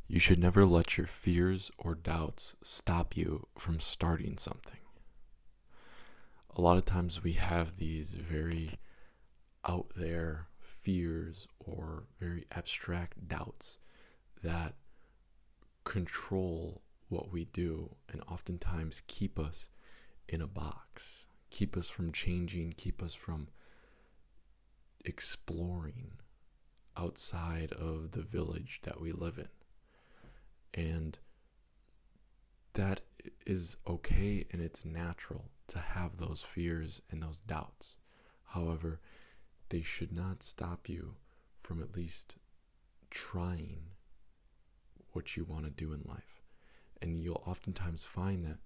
You should never let your fears or doubts stop you from starting something. A lot of times we have these very out there fears or very abstract doubts that control what we do and oftentimes keep us in a box, keep us from changing, keep us from exploring outside of the village that we live in. And that is okay and it's natural to have those fears and those doubts. However, they should not stop you from at least trying what you want to do in life. And you'll oftentimes find that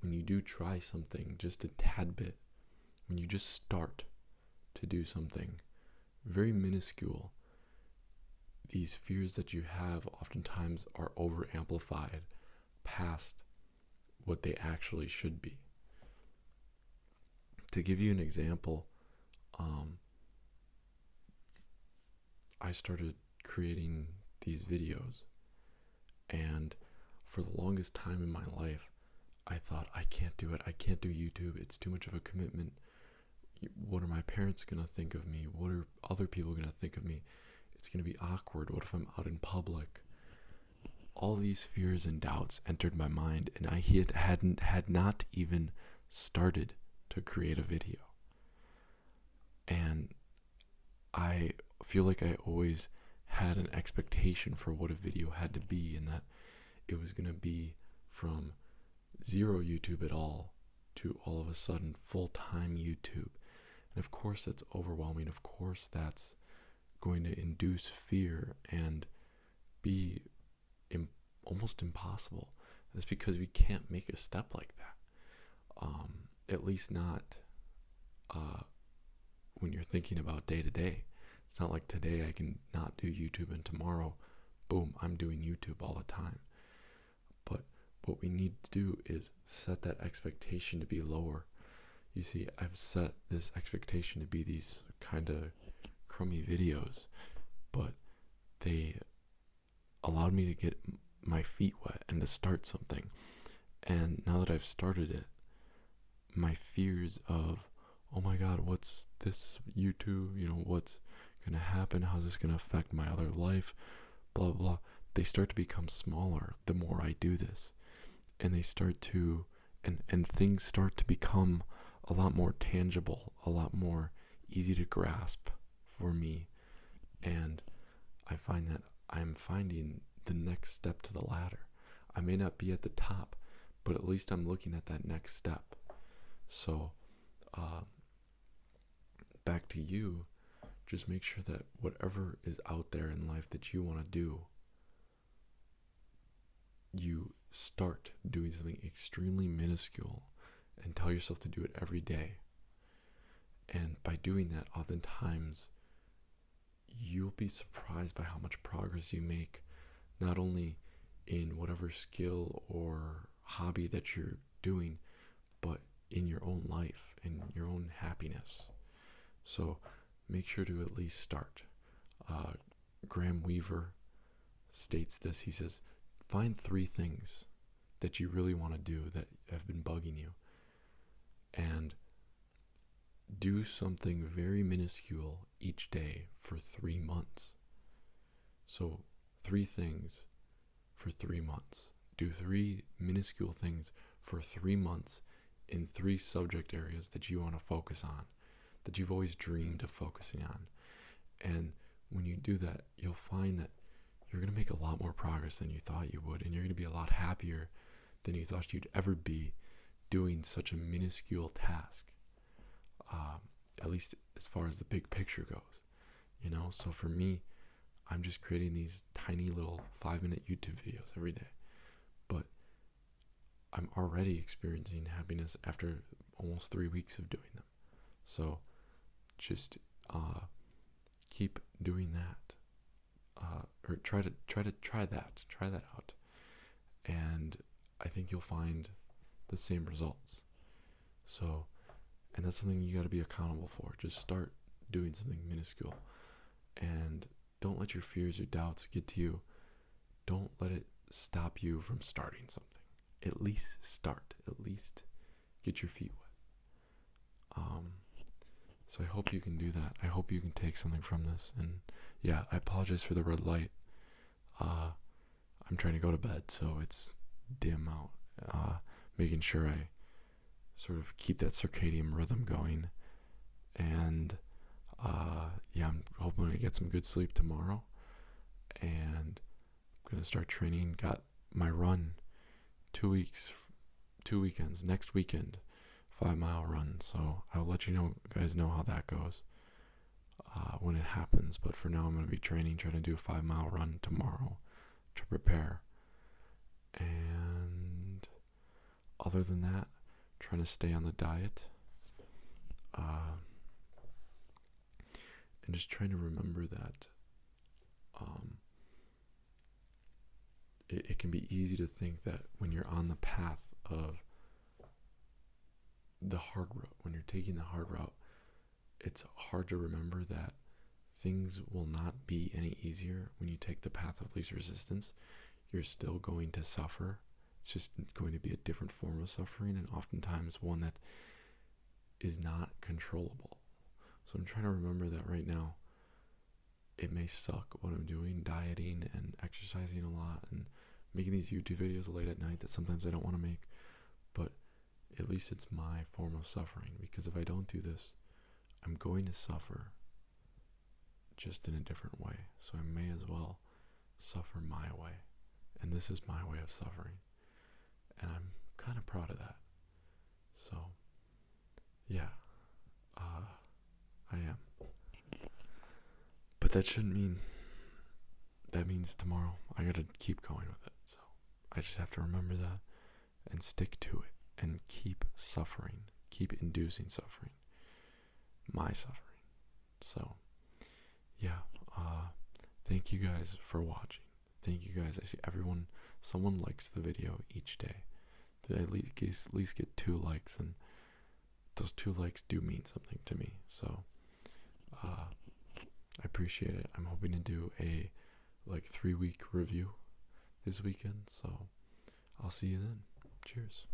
when you do try something just a tad bit, when you just start to do something very minuscule, these fears that you have oftentimes are over amplified past what they actually should be. To give you an example, I started creating these videos, and for the longest time in my life, I thought, I can't do it. I can't do YouTube. It's too much of a commitment. What are my parents going to think of me? What are other people going to think of me? It's going to be awkward. What if I'm out in public? All these fears and doubts entered my mind, and I had not even started to create a video. And I feel like I always had an expectation for what a video had to be, and that it was going to be from zero YouTube at all to all of a sudden full-time YouTube. And of course that's overwhelming. Of course that's going to induce fear and be almost impossible. That's because we can't make a step like that. At least not when you're thinking about day to day. It's not like today I can not do YouTube and tomorrow, boom, I'm doing YouTube all the time. But what we need to do is set that expectation to be lower. You see, I've set this expectation to be these kind of crummy videos, but they allowed me to get my feet wet and to start something. And now that I've started it, my fears of, oh my god, what's this YouTube, what's gonna happen, how's this gonna affect my other life, blah blah, they start to become smaller the more I do this. And they start to, and things start to become a lot more tangible, a lot more easy to grasp for me. And I find that I'm finding the next step to the ladder. I may not be at the top, but at least I'm looking at that next step. So, back to you, just make sure that whatever is out there in life that you want to do, you start doing something extremely minuscule and tell yourself to do it every day. And by doing that, oftentimes you'll be surprised by how much progress you make, not only in whatever skill or hobby that you're doing, but in your own life and your own happiness. So make sure to at least start. Graham Weaver states this. He says, find 3 things that you really want to do that have been bugging you, and do something very minuscule each day for 3 months. So 3 things for 3 months. Do 3 minuscule things for 3 months in 3 subject areas that you want to focus on, that you've always dreamed of focusing on. And when you do that, you'll find that you're going to make a lot more progress than you thought you would, and you're going to be a lot happier than you thought you'd ever be doing such a minuscule task, at least as far as the big picture goes. So for me, I'm just creating these tiny little 5-minute YouTube videos every day, but I'm already experiencing happiness after almost 3 weeks of doing them. So just keep doing that, or try that out, and I think you'll find the same results. So, and that's something you got to be accountable for. Just start doing something minuscule, and don't let your fears or doubts get to you. Don't let it stop you from starting something. At least start. At least get your feet wet. So I hope you can do that. I hope you can take something from this. And yeah, I apologize for the red light. I'm trying to go to bed, so it's dim out. Making sure I sort of keep that circadian rhythm going. And yeah, I'm hoping to get some good sleep tomorrow. And I'm going to start training. Got my run 2 weeks, 2 weekends. Next weekend, 5-mile run. So I'll let you guys know how that goes when it happens. But for now, I'm going to be trying to do a 5-mile run tomorrow to prepare. And other than that, trying to stay on the diet. And just trying to remember that it can be easy to think that when you're on the path of the hard route, when you're taking the hard route, it's hard to remember that things will not be any easier when you take the path of least resistance. You're still going to suffer. It's just going to be a different form of suffering, and oftentimes one that is not controllable. So I'm trying to remember that right now. It may suck what I'm doing, dieting and exercising a lot and making these YouTube videos late at night that sometimes I don't want to make, but at least it's my form of suffering, because if I don't do this, I'm going to suffer just in a different way. So I may as well suffer my way. And this is my way of suffering. And I'm kind of proud of that. So, yeah, I am. But that shouldn't mean, that means tomorrow I gotta keep going with it. So I just have to remember that and stick to it and keep suffering, keep inducing suffering, my suffering. So, yeah, thank you guys for watching. Thank you guys. I see someone likes the video each day. To at least get 2 likes, and those 2 likes do mean something to me. So, I appreciate it. I'm hoping to do a 3-week review this weekend, so I'll see you then. Cheers.